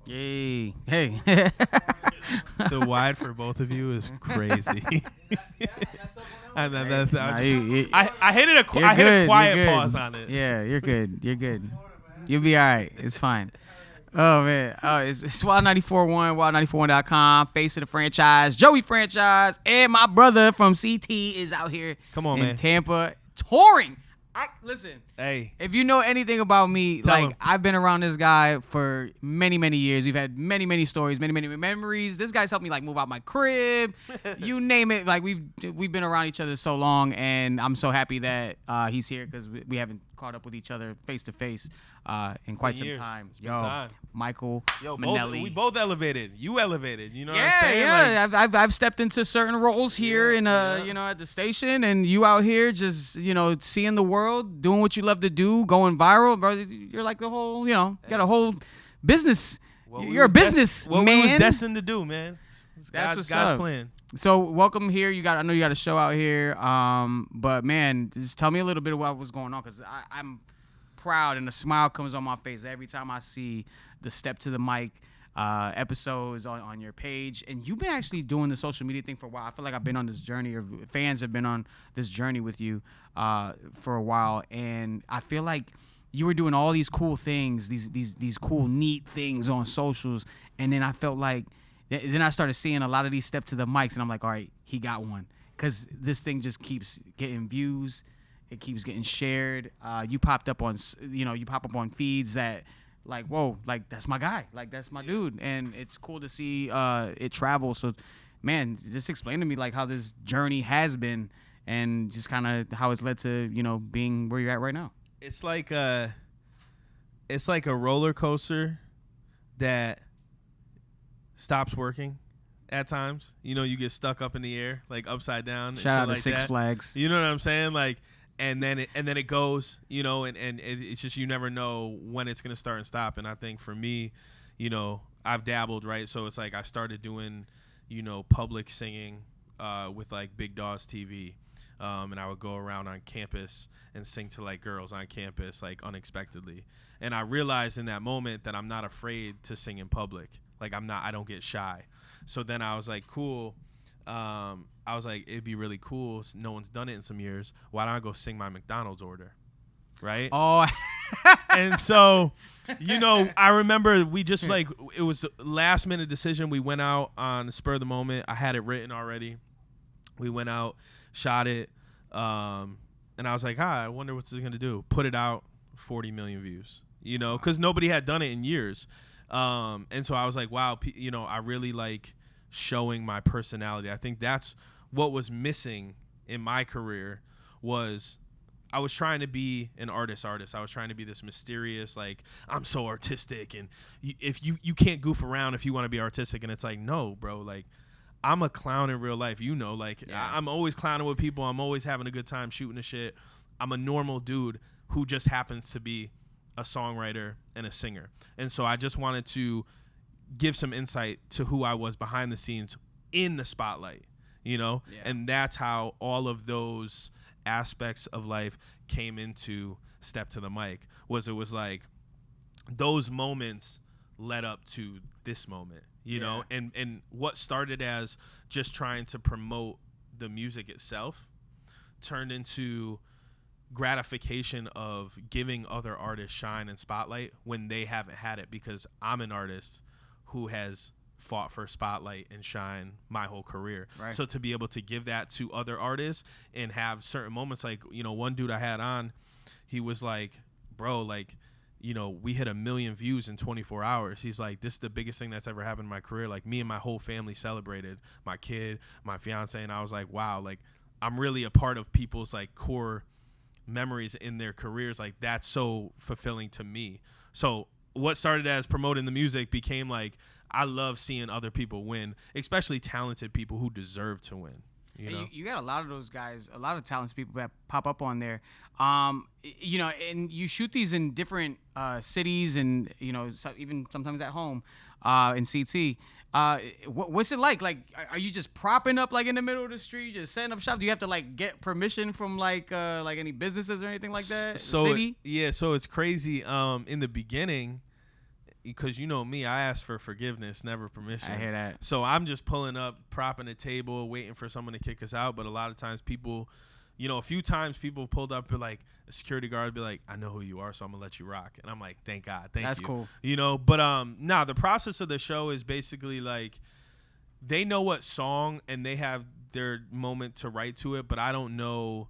Yay. Hey. The wide for both of you is crazy. And then I hit a quiet pause on it. Yeah, you're good. You're good. You'll be all right. It's fine. Oh, man. Oh, it's Wild 94.1, wild941.com, face of the franchise, Joey franchise, and my brother from CT is out here Come on, in man. Tampa touring. Listen, Hey, if you know anything about me, Tell him. I've been around this guy for many, many years. We've had many, many stories, many, many memories. This guy's helped me move out my crib, you name it. We've been around each other so long, and I'm so happy that he's here because we haven't caught up with each other face to face in quite some time. It's been time. Michael Yo, Minelli. we both elevated. You elevated. You know what I'm Yeah, saying? yeah. I've stepped into certain roles here at the station, and you out here just seeing the world, doing what you love to do, going viral, bro. You're like the whole got a whole business. You're a business man. What we was destined to do, man. That's what's God's up. plan. So welcome here. I know you got a show out here. But man, just tell me a little bit about what's going on, because I'm proud and a smile comes on my face every time I see the Step to the Mic episodes on your page. And you've been actually doing the social media thing for a while. I feel like I've been on this journey, or fans have been on this journey with you for a while. And I feel like you were doing all these cool things, these cool, neat things on socials. And then I felt like, then I started seeing a lot of these Step to the Mics, and I'm like, all right, he got one. Because this thing just keeps getting views. It keeps getting shared. You pop up on feeds that, whoa, that's my guy. That's my dude. And it's cool to see it travel. So, man, just explain to me, how this journey has been and just kind of how it's led to, being where you're at right now. It's like a roller coaster that stops working at times. You get stuck up in the air, upside down. Shout out to like Six that. Flags. You know what I'm saying? And then it goes, and it's just, you never know when it's gonna start and stop. And I think for me, I've dabbled, right? So it's I started doing, public singing with Big Dawes TV. And I would go around on campus and sing to girls on campus, unexpectedly. And I realized in that moment that I'm not afraid to sing in public. I don't get shy. So then I was cool. I was it'd be really cool. No one's done it in some years. Why don't I go sing my McDonald's order? Right? Oh. And so, I remember we just it was a last minute decision. We went out on the spur of the moment. I had it written already. We went out, shot it. And I was I wonder what's it going to do. Put it out, 40 million views, because nobody had done it in years. And so I was wow, I really like showing my personality. I think that's what was missing in my career. Was I was trying to be an artist. I was trying to be this mysterious, I'm so artistic, and if you can't goof around if you want to be artistic. And it's no, bro, I'm a clown in real life. I'm always clowning with people. I'm always having a good time shooting the shit. I'm a normal dude who just happens to be a songwriter and a singer. And so I just wanted to give some insight to who I was behind the scenes in the spotlight, And that's how all of those aspects of life came into Step to the Mic. It was those moments led up to this moment, know, and what started as just trying to promote the music itself turned into gratification of giving other artists shine and spotlight when they haven't had it, because I'm an artist who has fought for spotlight and shine my whole career. Right. So to be able to give that to other artists and have certain moments, one dude I had on, he was bro, we hit 1 million views in 24 hours. He's this is the biggest thing that's ever happened in my career. Me and my whole family celebrated, my kid, my fiance. And I was wow, I'm really a part of people's core memories in their careers. That's so fulfilling to me. So what started as promoting the music became I love seeing other people win, especially talented people who deserve to win. You got a lot of those guys, a lot of talented people that pop up on there. And you shoot these in different cities, and even sometimes at home in CT. What's it like? Are you just propping up in the middle of the street, just setting up shop? Do you have to get permission from any businesses or anything like that? So City? So it's crazy. In the beginning, because you know me, I ask for forgiveness, never permission. I hear that. So I'm just pulling up, propping the table, waiting for someone to kick us out. But a lot of times people, you know, a few times people pulled up and like a security guard be like, I know who you are, so I'm gonna let you rock. And I'm like, thank God, thank you. That's cool. You know, but nah, the process of the show is basically like they know what song and they have their moment to write to it, but I don't know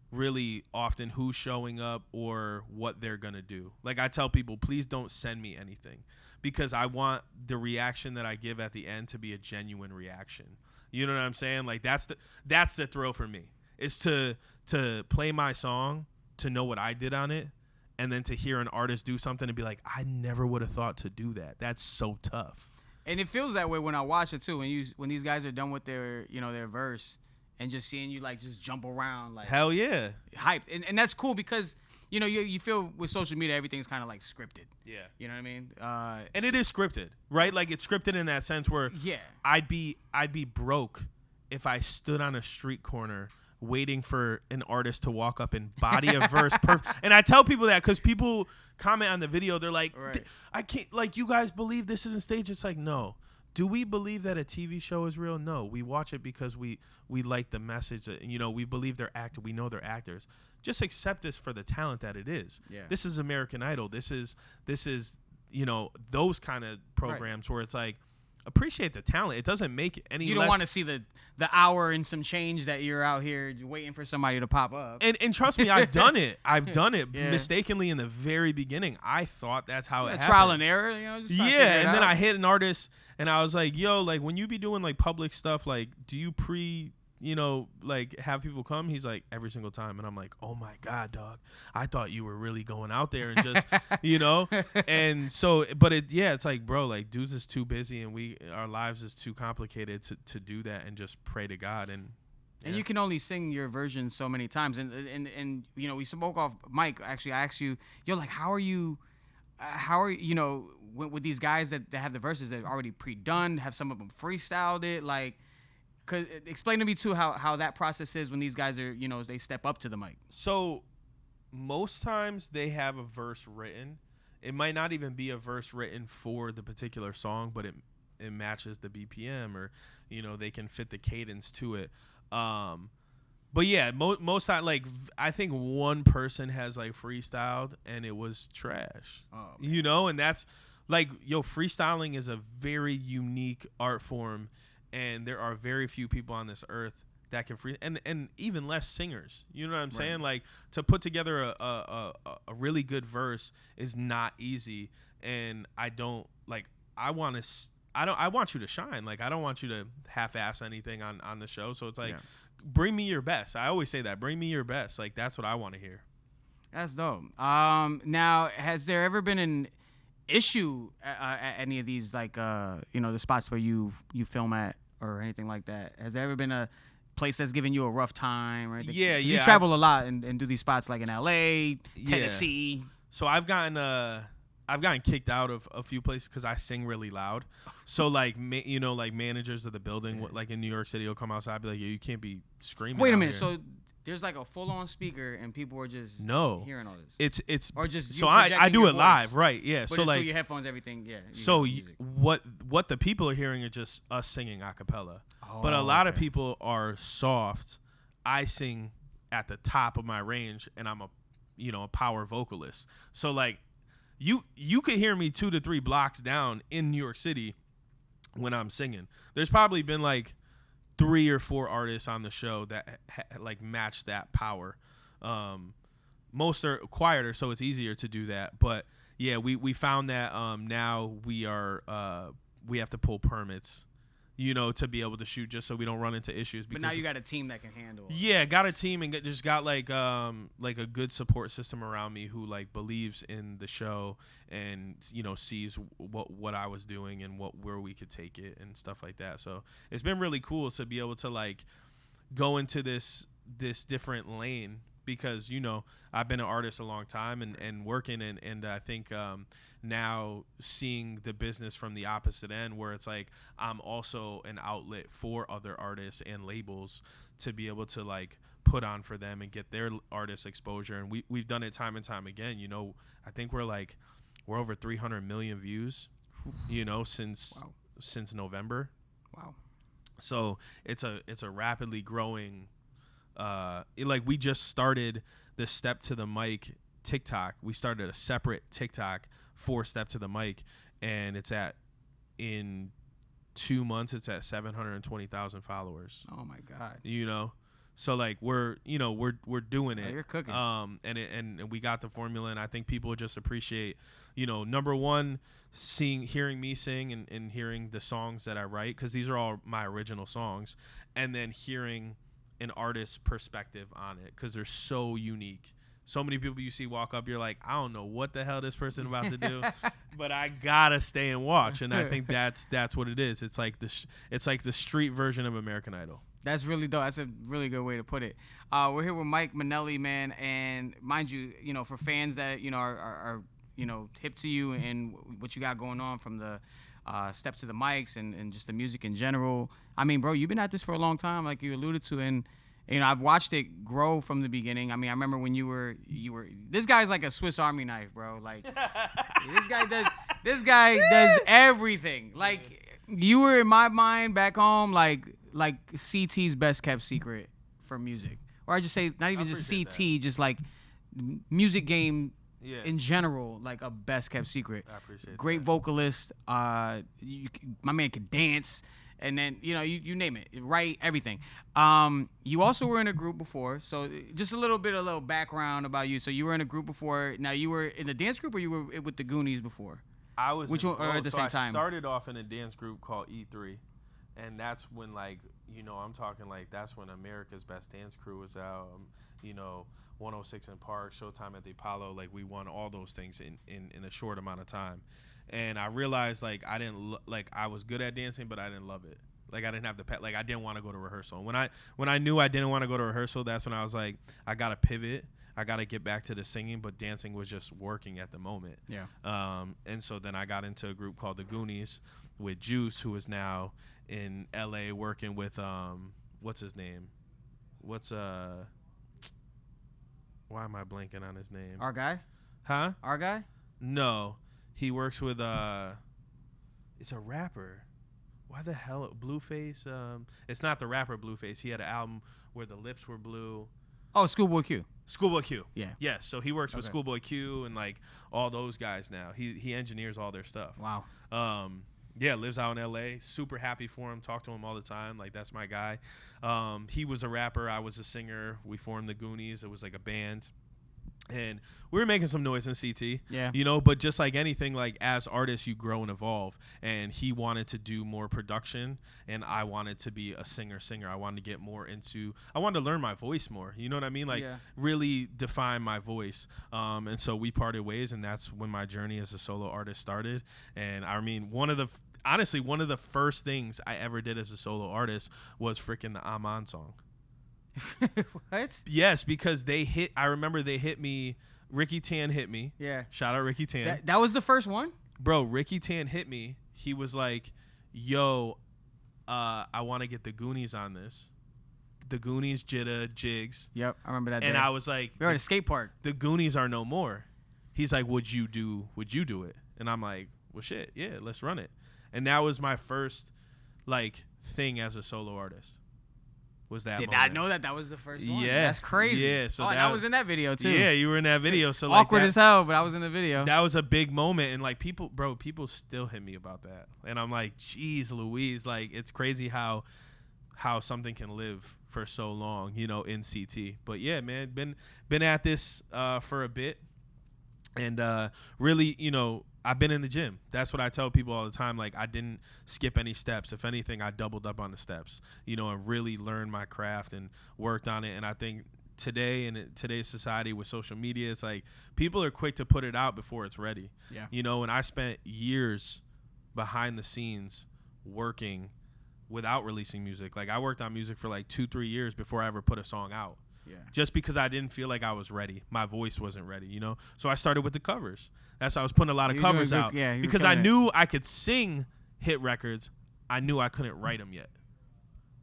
really often who's showing up or what they're gonna do. Like I tell people, please don't send me anything because I want the reaction that I give at the end to be a genuine reaction. You know what I'm saying? Like that's the thrill for me. Is to play my song, to know what I did on it, and then to hear an artist do something and be like, I never would have thought to do that. That's so tough. And it feels that way when I watch it too. When these guys are done with their their verse and just seeing you like just jump around like hell yeah, hyped, and that's cool because you feel with social media everything's kind of like scripted. Yeah, you know what I mean. And it is scripted, right? Like it's scripted in that sense where I'd be broke if I stood on a street corner waiting for an artist to walk up and body a verse. And I tell people that because people comment on the video. They're like, I can't, like, you guys believe this isn't staged? It's like, no. Do we believe that a TV show is real? No. We watch it because we like the message. We believe they're actors. We know they're actors. Just accept this for the talent that it is. Yeah. This is American Idol. This is those kind of programs where it's like, appreciate the talent. It doesn't make it any less. You don't want to see the hour and some change that you're out here waiting for somebody to pop up. And trust me, I've done it. I've done it mistakenly in the very beginning. I thought that's how it happened. Trial and error, just and then I hit an artist and I was like, yo, like when you be doing like public stuff, like do you like have people come? He's like, every single time. And I'm like, oh my God, dog. I thought you were really going out there and just, and so, but it's like, bro, like dudes is too busy and our lives is too complicated to do that and just pray to God. And you can only sing your version so many times. And we spoke off mic. Actually, I asked you, like, how are you, with these guys that have the verses that are already pre-done, have some of them freestyled it, like, cause explain to me too how that process is when these guys are they step up to the mic. So most times they have a verse written. It might not even be a verse written for the particular song, but it matches the BPM or they can fit the cadence to it. But yeah, most time, like I think one person has like freestyled and it was trash. And that's like freestyling is a very unique art form. And there are very few people on this earth that can and even less singers. You know what I'm saying? Like to put together a really good verse is not easy. And I want you to shine. Like I don't want you to half-ass anything on the show. So it's like, bring me your best. I always say that. Bring me your best. Like that's what I want to hear. That's dope. Now has there ever been an issue at any of these the spots where you film at or anything like that? Has there ever been a place that's giving you a rough time or anything? You travel a lot and do these spots like in LA, Tennessee. So I've gotten kicked out of a few places because I sing really loud. So like like managers of the building like in New York City will come outside and be like, you can't be screaming. Wait a minute. So there's like a full-on speaker and people are just hearing all this. It's or just so I do it live, right? Yeah. But so just like your headphones, everything. Yeah. So what the people are hearing are just us singing a cappella. But a lot of people are soft. I sing at the top of my range, and I'm a power vocalist. So like you could hear me 2 to 3 blocks down in New York City when I'm singing. There's probably been like 3 or 4 artists on the show that like match that power. Most are quieter, so it's easier to do that. But yeah, we found that now we have to pull permits, to be able to shoot just so we don't run into issues. But now you got a team that can handle it. Yeah, got a team and just got like a good support system around me who like believes in the show and sees what I was doing and where we could take it and stuff like that. So it's been really cool to be able to like go into this different lane because I've been an artist a long time and working and I think now seeing the business from the opposite end where it's like I'm also an outlet for other artists and labels to be able to like put on for them and get their artist exposure. And we've done it time and time again. I think we're we're over 300 million views, you know, since November. Wow. So it's a rapidly growing, like we just started the Step to the Mic TikTok. We started a separate TikTok for Step to the Mic, and in 2 months it's at 720,000 followers. Oh my God. You know, so like we're doing it. Oh, you're cooking. And we got the formula, and I think people just appreciate, you know, number one, hearing me sing and hearing the songs that I write, because these are all my original songs, and then hearing an artist's perspective on it, because they're so unique. So many people you see walk up, you're like, I don't know what the hell this person about to do, but I gotta stay and watch. And I think that's what it is. It's like the street version of American Idol. That's really dope. That's a really good way to put it. We're here with Mike Minelli, man, and mind you, you know, for fans that you know are you know hip to you and what you got going on from the Step to the Mics and just the music in general. I mean, bro, you've been at this for a long time, like you alluded to, and you know, I've watched it grow from the beginning. I mean, I remember when you were. This guy's like a Swiss Army knife, bro. Like, this guy does everything. Like, you were in my mind back home, like CT's best kept secret for music, or I just say not even just CT, just like music game in general, like a best kept secret. I appreciate Great that. vocalist. My man could dance. And then, you know, you name it, right? Everything. You also were in a group before. So just a little background about you. So you were in a group before. Now, you were in the dance group, or you were with the Goonies before? I was. Which one, or at the same time? I started off in a dance group called E3. And that's when, like, you know, I'm talking like that's when America's Best Dance Crew was out. You know, 106 in Park, Showtime at the Apollo. Like, we won all those things in a short amount of time. And I realized, like, I was good at dancing, but I didn't love it. Like, I didn't have the pet. Like, I didn't want to go to rehearsal. And when I knew I didn't want to go to rehearsal, that's when I was like, I got to pivot. I got to get back to the singing, but dancing was just working at the moment. Yeah. And so then I got into a group called the Goonies with Juice, who is now in L.A. working with, what's his name? Why am I blanking on his name? Our guy? Huh? Our guy? No. He works with it's a rapper. Why the hell Blueface? It's not the rapper Blueface. He had an album where the lips were blue. Oh, Schoolboy Q. Schoolboy Q. Yeah. Yes. So he works with Schoolboy Q and like all those guys now. He engineers all their stuff. Wow. Yeah, lives out in L.A. Super happy for him. Talk to him all the time. Like, that's my guy. He was a rapper. I was a singer. We formed the Goonies. It was like a band. And we were making some noise in CT, you know, but just like anything, like as artists, you grow and evolve. And he wanted to do more production, and I wanted to be a singer. I wanted to get more I wanted to learn my voice more. You know what I mean? Like, really define my voice. And so we parted ways, and that's when my journey as a solo artist started. And I mean, one of the first things I ever did as a solo artist was freaking the Aman song. What? Yes, because I remember they hit me. Ricky Tan hit me. Yeah. Shout out Ricky Tan. That was the first one? Bro, Ricky Tan hit me. He was like, yo, I want to get the Goonies on this. The Goonies, Jitta, Jigs. Yep, I remember that. And day. I was like, we were at a skate park. The Goonies are no more. He's like, would you do it? And I'm like, well, shit, yeah, let's run it. And that was my first, like, thing as a solo artist. Was that Did moment. not know that was the first one. Yeah. That's crazy. Yeah. So I was in that video too. Yeah, you were in that video. So awkward like as hell, but I was in the video. That was a big moment, and like people still hit me about that. And I'm like, geez, Louise, like it's crazy how something can live for so long, you know, in CT. But yeah, man, been at this for a bit. And really, you know, I've been in the gym. That's what I tell people all the time. Like, I didn't skip any steps. If anything, I doubled up on the steps, you know, and really learned my craft and worked on it. And I think today, in today's society with social media, it's like people are quick to put it out before it's ready. Yeah. You know, and I spent years behind the scenes working without releasing music. Like, I worked on music for like 2-3 years before I ever put a song out. Yeah. Just because I didn't feel like I was ready. My voice wasn't ready, you know? So I started with the covers. That's why I was putting a lot of covers out. Yeah, because I knew I could sing hit records. I knew I couldn't write them yet,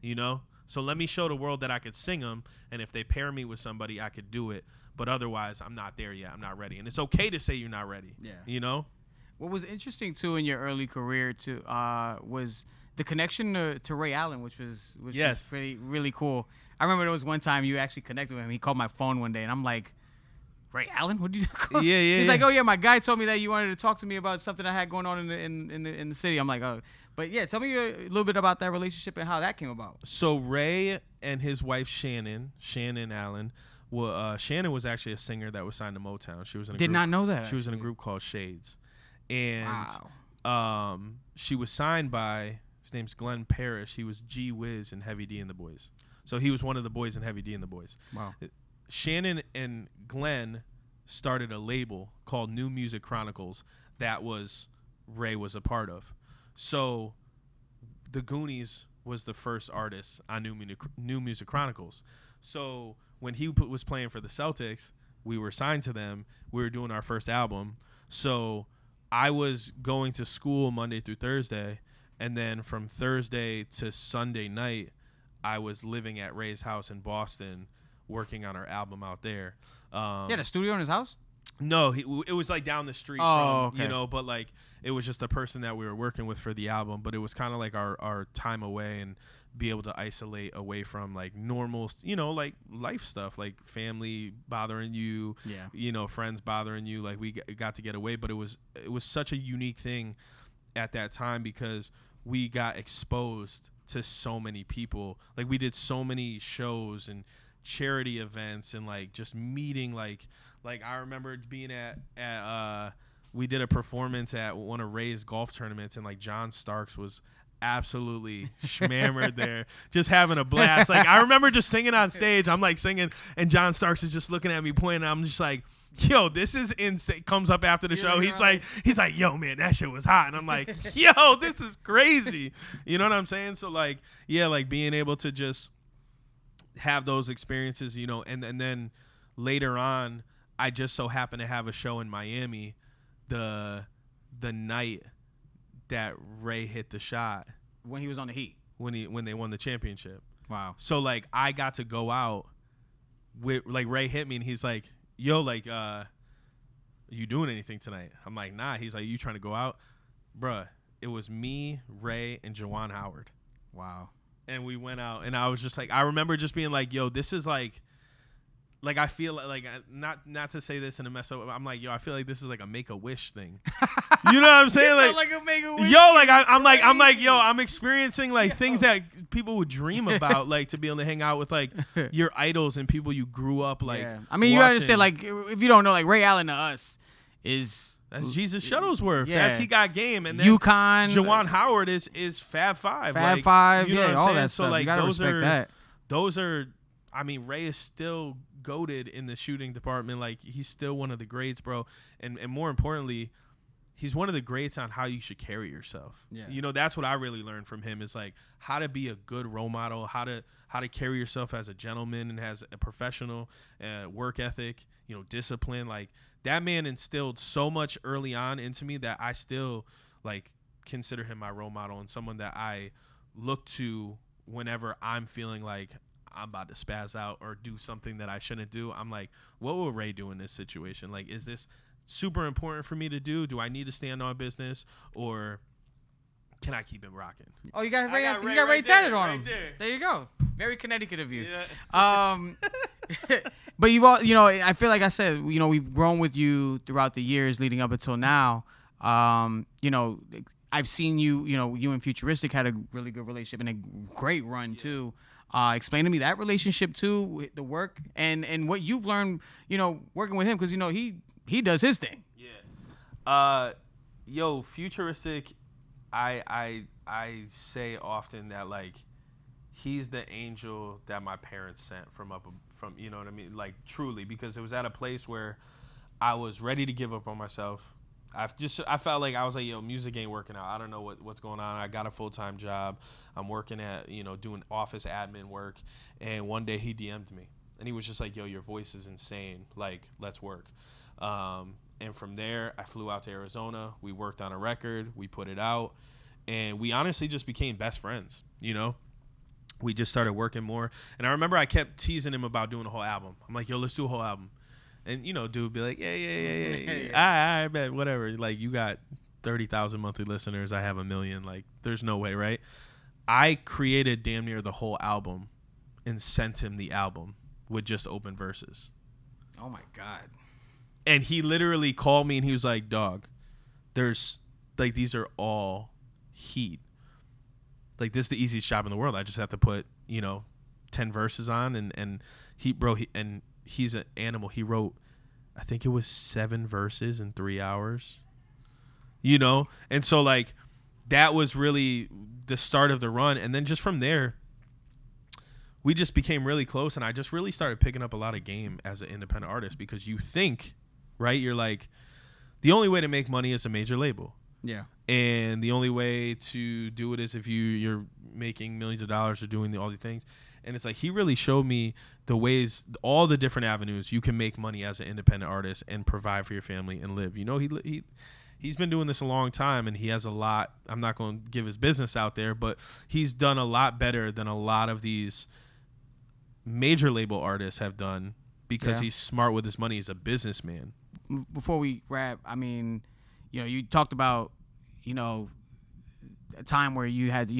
you know? So let me show the world that I could sing them, and if they pair me with somebody, I could do it. But otherwise, I'm not there yet. I'm not ready. And it's okay to say you're not ready, you know? What was interesting too in your early career too was the connection to Ray Allen, which was Yes. really cool. I remember there was one time you actually connected with him. He called my phone one day, and I'm like, Ray Allen, what did you do? Yeah, He's yeah. like, oh yeah, my guy told me that you wanted to talk to me about something I had going on in the city. I'm like, oh, but yeah, tell me a little bit about that relationship and how that came about. So Ray and his wife Shannon Allen. Well, Shannon was actually a singer that was signed to Motown. She was in a Did group, not know that. She was in a group called Shades, and Wow. she was signed by, his name's Glenn Parrish. He was G Wiz in Heavy D and the Boys. So he was one of the boys in Heavy D and the Boys. Wow. Shannon and Glenn started a label called New Music Chronicles that was Ray was a part of. So the Goonies was the first artist on New Music Chronicles. So when he was playing for the Celtics, we were signed to them. We were doing our first album. So I was going to school Monday through Thursday, and then from Thursday to Sunday night, I was living at Ray's house in Boston, working on our album out there. He had a studio in his house? No, it was like down the street Oh, from, okay. but like it was just the person that we were working with for the album, but it was kind of like our time away and be able to isolate away from like normal, like life stuff, like family bothering you, friends bothering you. Like we got to get away, but it was such a unique thing at that time because we got exposed to so many people. Like we did so many shows and charity events and like just meeting like I remember being at we did a performance at one of Ray's golf tournaments and like John Starks was absolutely schmammered there, just having a blast. Like I remember just singing on stage. I'm like singing and John Starks is just looking at me pointing. I'm just like, yo, this is insane. Comes up after the show. He's like, yo, man, that shit was hot. And I'm like, yo, this is crazy. You know what I'm saying? So like, yeah, like being able to just have those experiences, and then later on, I just so happened to have a show in Miami the night that Ray hit the shot. When he was on the Heat. When they won the championship. Wow. So like I got to go out with like Ray hit me and he's like, yo, like you doing anything tonight? I'm like, nah. He's like, you trying to go out? Bruh, it was me, Ray, and Juwan Howard. Wow. And we went out and I was just like, I remember just being like, yo, this is like I feel like not to say this in a mess up. I'm like, yo, I feel like this is like a Make-A-Wish thing. You know what I'm saying? Like a Make-A-Wish. Yo, like I'm like, yo, I'm experiencing like things that people would dream about, like to be able to hang out with like your idols and people you grew up like. Yeah. I mean, you understand, like if you don't know, like Ray Allen to us is that's Jesus Shuttlesworth. Yeah. That's He Got Game, and then UConn. Juwan Howard is Fab Five. Fab like, Five, you know what all I'm saying? that So stuff. like You gotta respect that. Those are. I mean, Ray is still goated in the shooting department. Like he's still one of the greats, bro. And more importantly, he's one of the greats on how you should carry yourself. Yeah. That's what I really learned from him is like how to be a good role model, how to carry yourself as a gentleman and as a professional, work ethic, discipline. Like that man instilled so much early on into me that I still like consider him my role model and someone that I look to whenever I'm feeling like I'm about to spaz out or do something that I shouldn't do. I'm like, what will Ray do in this situation? Like, is this super important for me to do? Do I need to stand on business or can I keep him rocking? Oh, you got Ray, got you got Ray tatted on him. There. There you go. Very Connecticut of you. Yeah. But you've all, I feel like I said, we've grown with you throughout the years leading up until now. I've seen you, you and Futuristic had a really good relationship and a great run too. Explain to me that relationship too, the work and what you've learned, working with him because he does his thing. Yeah. Futuristic. I say often that like he's the angel that my parents sent from you know what I mean, like truly, because it was at a place where I was ready to give up on myself. I felt like I was like, yo, music ain't working out. I don't know what's going on. I got a full-time job. I'm working at, doing office admin work. And one day he DM'd me and he was just like, yo, your voice is insane. Like, let's work. And from there I flew out to Arizona. We worked on a record. We put it out and we honestly just became best friends. We just started working more. And I remember I kept teasing him about doing a whole album. I'm like, yo, let's do a whole album. And, dude would be like, yeah. All right, bet, whatever. Like, you got 30,000 monthly listeners. I have 1 million. Like, there's no way, right? I created damn near the whole album and sent him the album with just open verses. Oh my God. And he literally called me and he was like, dog, there's like, these are all heat. Like, this is the easiest job in the world. I just have to put, 10 verses on and he's an animal. He wrote, I think it was 7 verses in 3 hours, And so like, that was really the start of the run. And then just from there, we just became really close. And I just really started picking up a lot of game as an independent artist, because you think, right? You're like, the only way to make money is a major label. Yeah. And the only way to do it is if you're making millions of dollars or doing all these things. And it's like, he really showed me the ways, all the different avenues you can make money as an independent artist and provide for your family and live. He's been doing this a long time, and he has a lot. I'm not going to give his business out there, but he's done a lot better than a lot of these major label artists have done, because he's smart with his money. He's a businessman. Before we wrap, I mean, you talked about, a time where you had,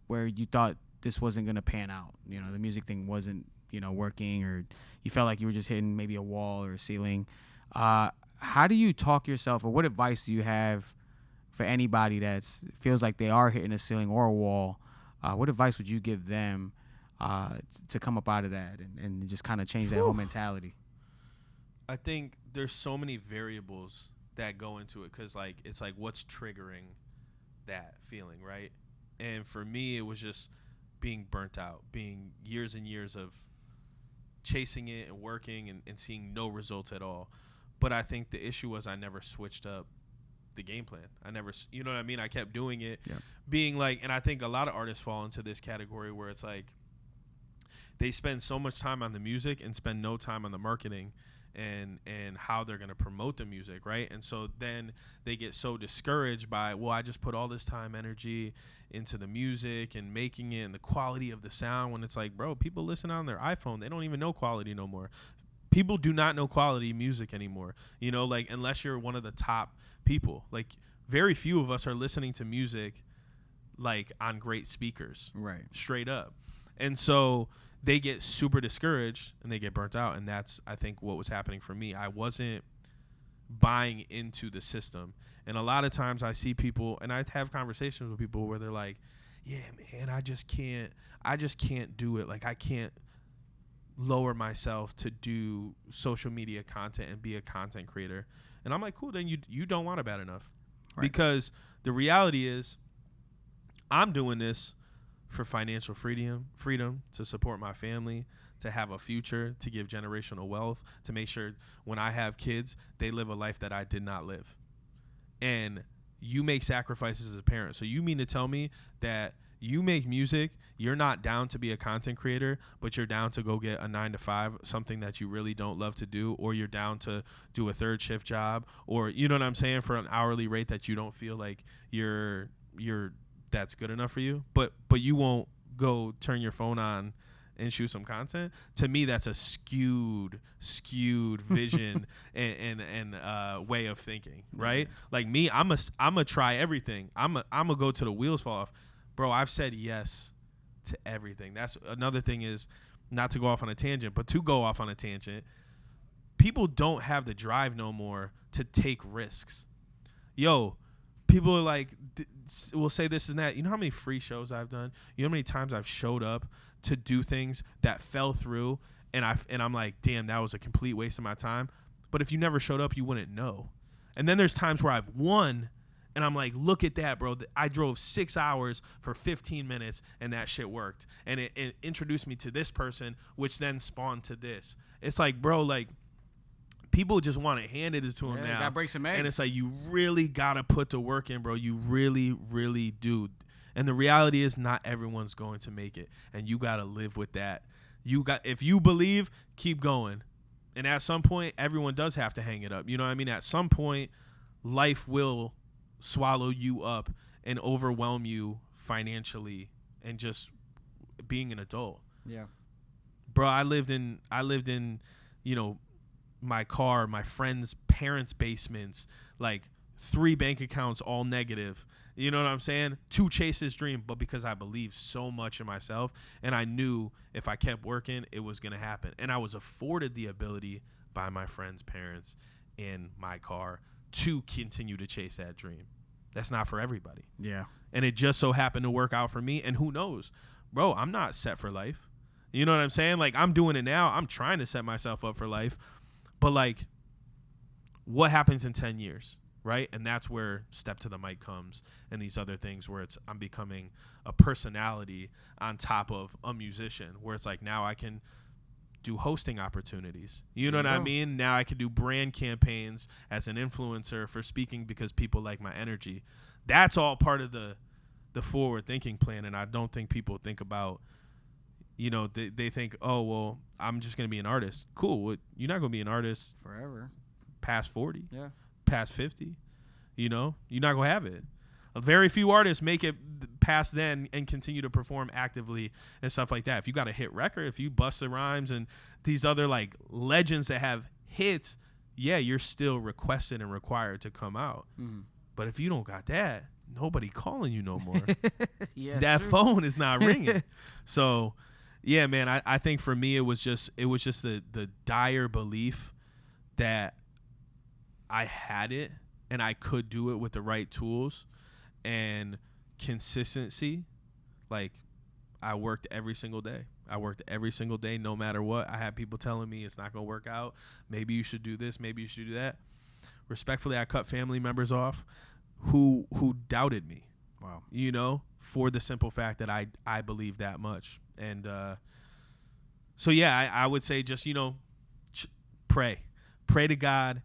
where you thought this wasn't going to pan out. The music thing wasn't, working, or you felt like you were just hitting maybe a wall or a ceiling. How do you talk yourself, or what advice do you have for anybody that feels like they are hitting a ceiling or a wall? What advice would you give them to come up out of that and just kind of change that whole mentality? I think there's so many variables that go into it, because like, it's like, what's triggering that feeling, right? And for me, it was just being burnt out, being years and years of chasing it and working and seeing no results at all. But I think the issue was I never switched up the game plan. I never, you know what I mean? I kept doing it, being like, and I think a lot of artists fall into this category where it's like, they spend so much time on the music and spend no time on the marketing and how they're going to promote the music, right? And so then they get so discouraged by, well, I just put all this time, energy into the music and making it and the quality of the sound, when it's like, bro, people listen on their iPhone. They don't even know quality no more. People do not know quality music anymore, like, unless you're one of the top people. Like, very few of us are listening to music like on great speakers, right? Straight up. And so they get super discouraged and they get burnt out. And that's, I think, what was happening for me. I wasn't buying into the system. And a lot of times I see people, and I have conversations with people where they're like, yeah, man, I just can't do it. Like, I can't lower myself to do social media content and be a content creator. And I'm like, cool, then you don't want it bad enough. Right. Because the reality is, I'm doing this for financial freedom, to support my family, to have a future, to give generational wealth, to make sure when I have kids, they live a life that I did not live. And you make sacrifices as a parent. So you mean to tell me that you make music, you're not down to be a content creator, but you're down to go get a 9-to-5, something that you really don't love to do, or you're down to do a third shift job, or, you know what I'm saying, for an hourly rate that you don't feel like you're that's good enough for you, but you won't go turn your phone on and shoot some content. To me, that's a skewed vision and way of thinking, right? Like me, I'm a try everything. I'm a go to the wheels fall off. Bro, I've said yes to everything. That's another thing, is not to go off on a tangent, but to go off on a tangent. People don't have the drive no more to take risks. Yo, people are like, will say this and that. You know how many free shows I've done? You know how many times I've showed up to do things that fell through, and I'm like, damn, that was a complete waste of my time. But if you never showed up, you wouldn't know. And then there's times where I've won, and I'm like, look at that, bro. I drove 6 hours for 15 minutes, and that shit worked. And it introduced me to this person, which then spawned to this. It's like, bro, like, people just want to hand it to them now. Gotta break some eggs. And it's like, you really got to put the work in, bro. You really, really do. And the reality is, not everyone's going to make it. And you got to live with that. If you believe, keep going. And at some point, everyone does have to hang it up. You know what I mean? At some point, life will swallow you up and overwhelm you financially and just being an adult. Yeah. Bro, I lived in, my car, my friends' parents' basements, like 3 bank accounts all negative. You know what I'm saying? To chase this dream, but because I believed so much in myself, and I knew if I kept working, it was going to happen. And I was afforded the ability by my friends' parents in my car to continue to chase that dream. That's not for everybody. Yeah. And it just so happened to work out for me. And who knows? Bro, I'm not set for life. You know what I'm saying? Like, I'm doing it now. I'm trying to set myself up for life. But, like, what happens in 10 years? Right? And that's where Step to the Mic comes, and these other things where I'm becoming a personality on top of a musician, where it's like now I can do hosting opportunities. You know what I mean? Now I can do brand campaigns as an influencer for speaking because people like my energy. That's all part of the forward thinking plan, and I don't think people think about, you know, they think, oh, well, I'm just going to be an artist. Cool. Well, you're not going to be an artist forever. Past 40. Yeah. Past 50, you know, you're not gonna have it. Very few artists make it past then and continue to perform actively and stuff like that. If you got a hit record, if you bust the rhymes and these other like legends that have hits, yeah, you're still requested and required to come out. But if you don't got that, nobody calling you no more. Yeah, that phone is not ringing. So yeah, man, I think for me it was just the dire belief that I had it and I could do it with the right tools and consistency. Like, I worked every single day. No matter what. I had people telling me it's not going to work out. Maybe you should do this. Maybe you should do that. Respectfully, I cut family members off who doubted me. Wow. You know, for the simple fact that I believe that much. And so, yeah, I would say just, you know, pray. Pray to God.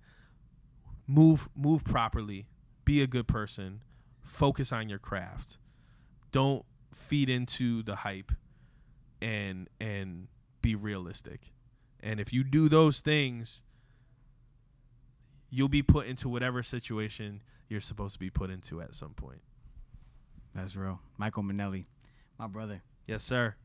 Move properly. Be a good person. Focus on your craft. Don't feed into the hype, and be realistic. And if you do those things, you'll be put into whatever situation you're supposed to be put into at some point. That's real. Michael Minelli, my brother. Yes, sir.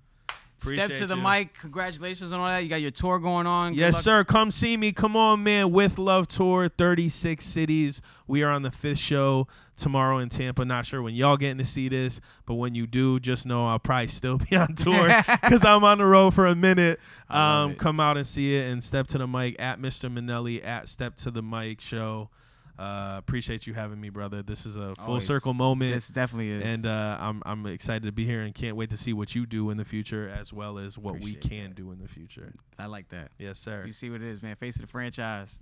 Step to the Mic. Congratulations on all that. You got your tour going on. Yes, sir. Come see me. Come on, man. With Love Tour, 36 cities. We are on the 5th show tomorrow in Tampa. Not sure when y'all getting to see this, but when you do, just know I'll probably still be on tour because I'm on the road for a minute. Come out and see it, and Step to the Mic at Mr. Minelli at Step to the Mic show. Appreciate you having me, brother. This is a full circle moment. This definitely is. And I'm excited to be here and can't wait to see what you do in the future as well as what we can do in the future. I like that. Yes, sir. You see what it is, man. Face of the franchise.